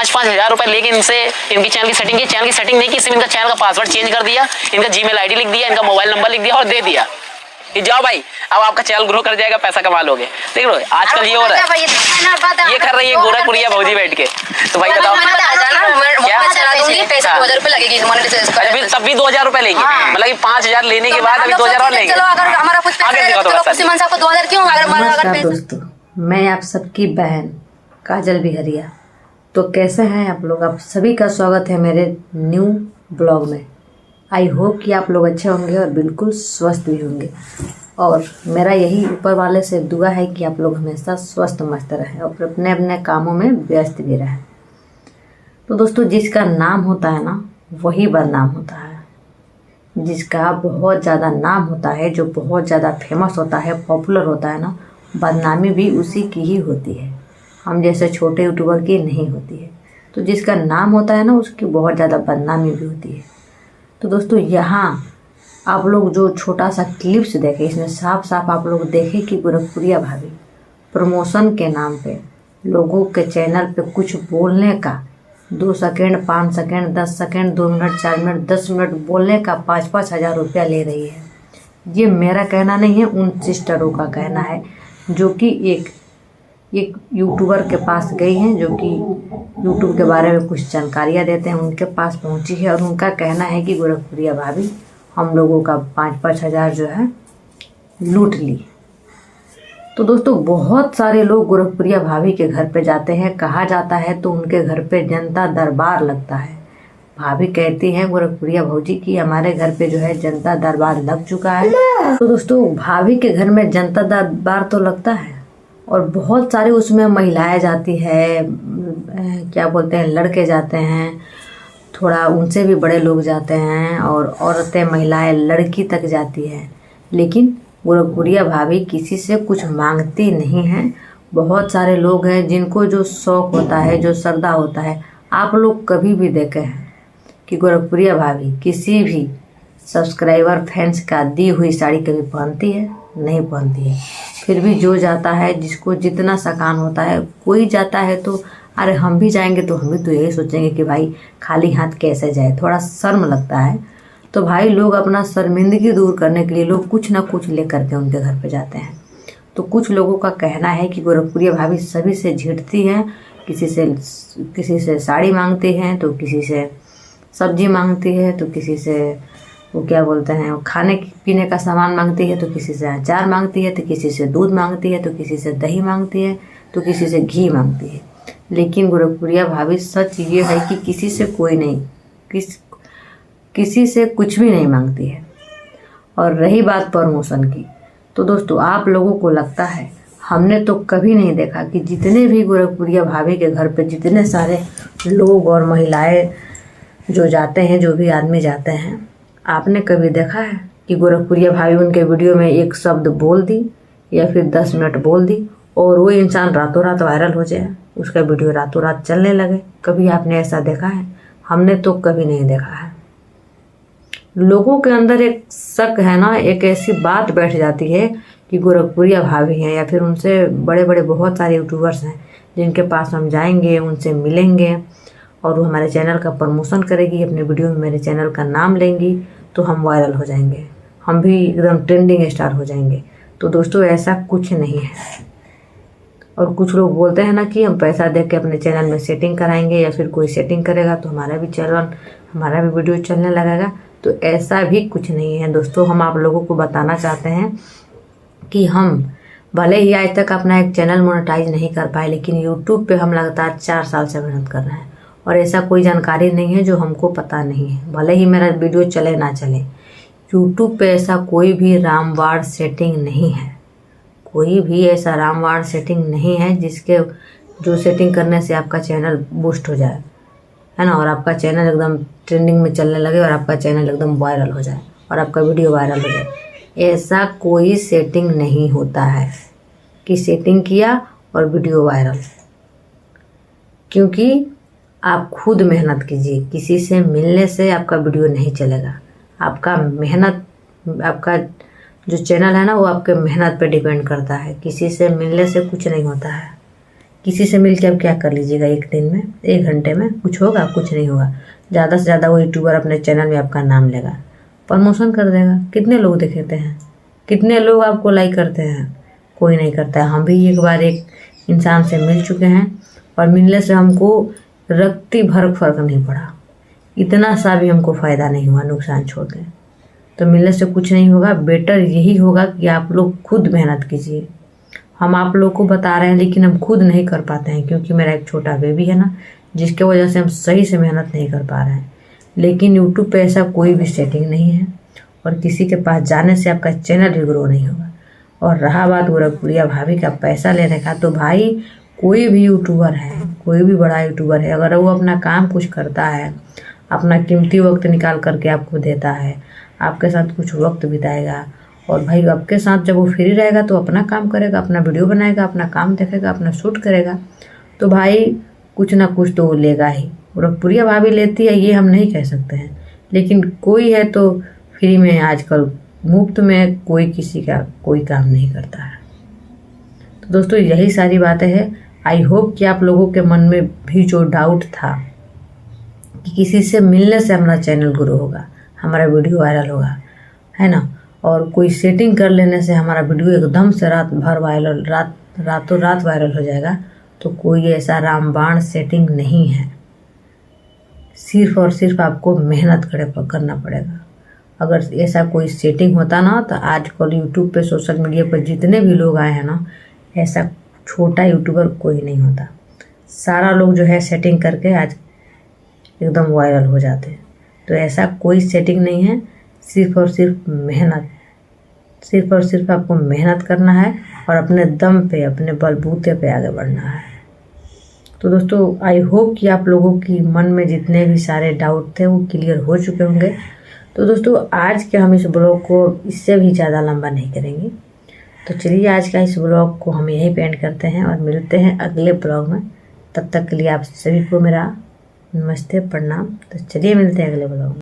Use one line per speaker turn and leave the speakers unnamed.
5-5 हजार रुपए लेके इनसे इनकी चैनल की सेटिंग की। चैनल की सेटिंग नहीं की, सिर्फ इनका चैनल का पासवर्ड चेंज कर दिया, इनका जीमेल आईडी लिख दिया, इनका मोबाइल नंबर लिख दिया और दे दिया कि जाओ भाई अब आपका चैनल ग्रो कर जाएगा, पैसा कमा लोगे। देख लो आजकल ये हो रहा है, ये कर रही है गोरखपुरिया भौजी बैठ के। तो भाई बताओ तब भी 2000 रुपए लेंगे, मतलब कि 5000 लेने के बाद अभी 2000 और लेंगे।
नमस्कार दोस्तों, मैं आप सबकी बहन काजल बिहरिया। तो कैसे हैं आप लोग? आप सभी का स्वागत है मेरे न्यू ब्लॉग में। आई होप कि आप लोग अच्छे होंगे और बिल्कुल स्वस्थ भी होंगे, और मेरा यही ऊपर वाले से दुआ है कि आप लोग हमेशा स्वस्थ मस्त रहें और अपने अपने कामों में व्यस्त भी रहें। तो दोस्तों, जिसका नाम होता है ना वही बदनाम होता है। जिसका बहुत ज़्यादा नाम होता है, जो बहुत ज़्यादा फेमस होता है, पॉपुलर होता है ना, बदनामी भी उसी की ही होती है। हम जैसे छोटे यूट्यूबर की नहीं होती है। तो जिसका नाम होता है ना उसकी बहुत ज़्यादा बदनामी भी होती है। तो दोस्तों, यहाँ आप लोग जो छोटा सा क्लिप्स देखे, इसमें साफ साफ आप लोग देखें कि गोरखपुरिया भाभी प्रमोशन के नाम पे लोगों के चैनल पे कुछ बोलने का 2 second, 5 second, 10 second, 2 minute, 4 minute, 10 minute बोलने का 5-5 हज़ार रुपया ले रही है। ये मेरा कहना नहीं है, उन सिस्टरों का कहना है जो कि एक यूट्यूबर के पास गई हैं, जो कि यूट्यूब के बारे में कुछ जानकारियाँ देते हैं, उनके पास पहुंची है और उनका कहना है कि गोरखपुरिया भाभी हम लोगों का 5-5 हज़ार जो है लूट ली। तो दोस्तों, बहुत सारे लोग गोरखपुरिया भाभी के घर पे जाते हैं, कहा जाता है तो उनके घर पे जनता दरबार लगता है। भाभी कहती हैं गोरखपुरिया भौजी की हमारे घर पे जो है जनता दरबार लग चुका है। तो दोस्तों, भाभी के घर में जनता दरबार तो लगता है और बहुत सारे उसमें महिलाएं जाती है, क्या बोलते हैं, लड़के जाते हैं, थोड़ा उनसे भी बड़े लोग जाते हैं, और औरतें, महिलाएं, लड़की तक जाती है। लेकिन गोरखपुरिया भाभी किसी से कुछ मांगती नहीं है। बहुत सारे लोग हैं जिनको जो शौक़ होता है, जो श्रद्धा होता है, आप लोग कभी भी देखे हैं कि गोरखपुरिया भाभी किसी भी सब्सक्राइबर फैंस का दी हुई साड़ी कभी पहनती है? नहीं पहनती है। फिर भी जो जाता है, जिसको जितना सकान होता है, कोई जाता है तो अरे हम भी जाएंगे तो हम भी तो यही सोचेंगे कि भाई खाली हाथ कैसे जाए, थोड़ा शर्म लगता है। तो भाई लोग अपना शर्मिंदगी दूर करने के लिए लोग कुछ ना कुछ लेकर के उनके घर पे जाते हैं। तो कुछ लोगों का कहना है कि गोरखपुरिया भाभी सभी से झिड़ती हैं, किसी से साड़ी मांगती हैं, तो किसी से सब्जी मांगती है, तो किसी से वो क्या बोलते हैं खाने पीने का सामान मांगती है, तो किसी से अचार मांगती है, तो किसी से दूध मांगती है, तो किसी से दही मांगती है, तो किसी से घी मांगती है। लेकिन गोरखपुरिया भाभी सच ये है कि किसी से कोई नहीं, किसी से कुछ भी नहीं मांगती है। और रही बात प्रमोशन की, तो दोस्तों आप लोगों को लगता है, हमने तो कभी नहीं देखा कि जितने भी गोरखपुरिया भाभी के घर पे जितने सारे लोग और महिलाएं जो जाते हैं, जो भी आदमी जाते हैं, आपने कभी देखा है कि गोरखपुरिया भाभी उनके वीडियो में एक शब्द बोल दी या फिर 10 मिनट बोल दी और वो इंसान रातों रात वायरल हो जाए, उसका वीडियो रातों रात चलने लगे? कभी आपने ऐसा देखा है? हमने तो कभी नहीं देखा है। लोगों के अंदर एक शक है ना, एक ऐसी बात बैठ जाती है कि गोरखपुरिया भाभी हैं या फिर उनसे बड़े बड़े बहुत सारे यूट्यूबर्स हैं जिनके पास हम जाएंगे, उनसे मिलेंगे और वो हमारे चैनल का प्रमोशन करेगी, अपने वीडियो में मेरे चैनल का नाम लेंगी तो हम वायरल हो जाएंगे, हम भी एकदम ट्रेंडिंग स्टार हो जाएंगे। तो दोस्तों, ऐसा कुछ नहीं है। और कुछ लोग बोलते हैं ना कि हम पैसा दे के अपने चैनल में सेटिंग कराएंगे या फिर कोई सेटिंग करेगा तो हमारा भी चैनल, हमारा भी वीडियो चलने लगेगा। तो ऐसा भी कुछ नहीं है दोस्तों। हम आप लोगों को बताना चाहते हैं कि हम भले ही आज तक अपना एक चैनल मोनेटाइज नहीं कर पाए, लेकिन यूट्यूब पे हम लगातार 4 साल से मेहनत कर रहे हैं और ऐसा कोई जानकारी नहीं है जो हमको पता नहीं है। भले ही मेरा वीडियो चले ना चले, यूट्यूब पे ऐसा कोई भी रामवाड़ सेटिंग नहीं है, कोई भी ऐसा रामवाड़ सेटिंग नहीं है जो सेटिंग करने से आपका चैनल बूस्ट हो जाए, है ना, और आपका चैनल एकदम ट्रेंडिंग में चलने लगे और आपका चैनल एकदम वायरल हो जाए और आपका वीडियो वायरल हो जाए। ऐसा कोई सेटिंग नहीं होता है कि सेटिंग किया और वीडियो वायरल। क्योंकि आप खुद मेहनत कीजिए, किसी से मिलने से आपका वीडियो नहीं चलेगा। आपका मेहनत, आपका जो चैनल है ना वो आपके मेहनत पे डिपेंड करता है, किसी से मिलने से कुछ नहीं होता है। किसी से मिल के आप क्या कर लीजिएगा एक दिन में, 1 घंटे में? कुछ होगा? कुछ नहीं होगा। ज़्यादा से ज़्यादा वो यूट्यूबर अपने चैनल में आपका नाम लेगा, प्रमोशन कर देगा। कितने लोग देखेते हैं, कितने लोग आपको लाइक करते हैं? कोई नहीं करता है। हम भी एक बार एक इंसान से मिल चुके हैं और मिलने से हमको रत्ती भर फर्क नहीं पड़ा, इतना सा भी हमको फ़ायदा नहीं हुआ, नुकसान छोड़ के। तो मिलने से कुछ नहीं होगा। बेटर यही होगा कि आप लोग खुद मेहनत कीजिए। हम आप लोग को बता रहे हैं लेकिन हम खुद नहीं कर पाते हैं, क्योंकि मेरा एक छोटा बेबी है ना, जिसके वजह से हम सही से मेहनत नहीं कर पा रहे हैं। लेकिन यूट्यूब पे ऐसा कोई भी सेटिंग नहीं है और किसी के पास जाने से आपका चैनल भी ग्रो नहीं होगा। और रहा बात गोरखपुरिया भाभी का पैसा लेने का, तो भाई कोई भी यूट्यूबर है, कोई भी बड़ा यूट्यूबर है, अगर वो अपना काम कुछ करता है, अपना कीमती वक्त निकाल करके आपको देता है, आपके साथ कुछ वक्त बिताएगा, और भाई आपके साथ जब वो फ्री रहेगा तो अपना काम करेगा, अपना वीडियो बनाएगा, अपना काम देखेगा, अपना शूट करेगा, तो भाई कुछ ना कुछ तो वो लेगा ही। गोरखपुरिया भाभी लेती है ये हम नहीं कह सकते हैं, लेकिन कोई है तो फ्री में, आजकल मुफ्त में कोई किसी का कोई काम नहीं करता है। तो दोस्तों यही सारी बातें हैं। आई होप कि आप लोगों के मन में भी जो डाउट था कि किसी से मिलने से हमारा चैनल ग्रो होगा, हमारा वीडियो वायरल होगा, है ना, और कोई सेटिंग कर लेने से हमारा वीडियो एकदम से रातों रात वायरल हो जाएगा, तो कोई ऐसा रामबाण सेटिंग नहीं है। सिर्फ और सिर्फ आपको मेहनत करना पड़ेगा। अगर ऐसा कोई सेटिंग होता ना, तो आजकल यूट्यूब पे, सोशल मीडिया पर जितने भी लोग आए हैं ना, ऐसा छोटा यूट्यूबर कोई नहीं होता। सारा लोग जो है सेटिंग करके आज एकदम वायरल हो जाते हैं। तो ऐसा कोई सेटिंग नहीं है, सिर्फ और सिर्फ मेहनत, सिर्फ और सिर्फ आपको मेहनत करना है और अपने दम पे, अपने बलबूते पे आगे बढ़ना है। तो दोस्तों आई होप कि आप लोगों की मन में जितने भी सारे डाउट थे वो क्लियर हो चुके होंगे। तो दोस्तों आज के हम इस ब्लॉग को इससे भी ज़्यादा लंबा नहीं करेंगे। तो चलिए आज का इस ब्लॉग को हम यहीं पे एंड करते हैं और मिलते हैं अगले ब्लॉग में। तब तक के लिए आप सभी को मेरा नमस्ते, प्रणाम। तो चलिए मिलते हैं अगले ब्लॉग में।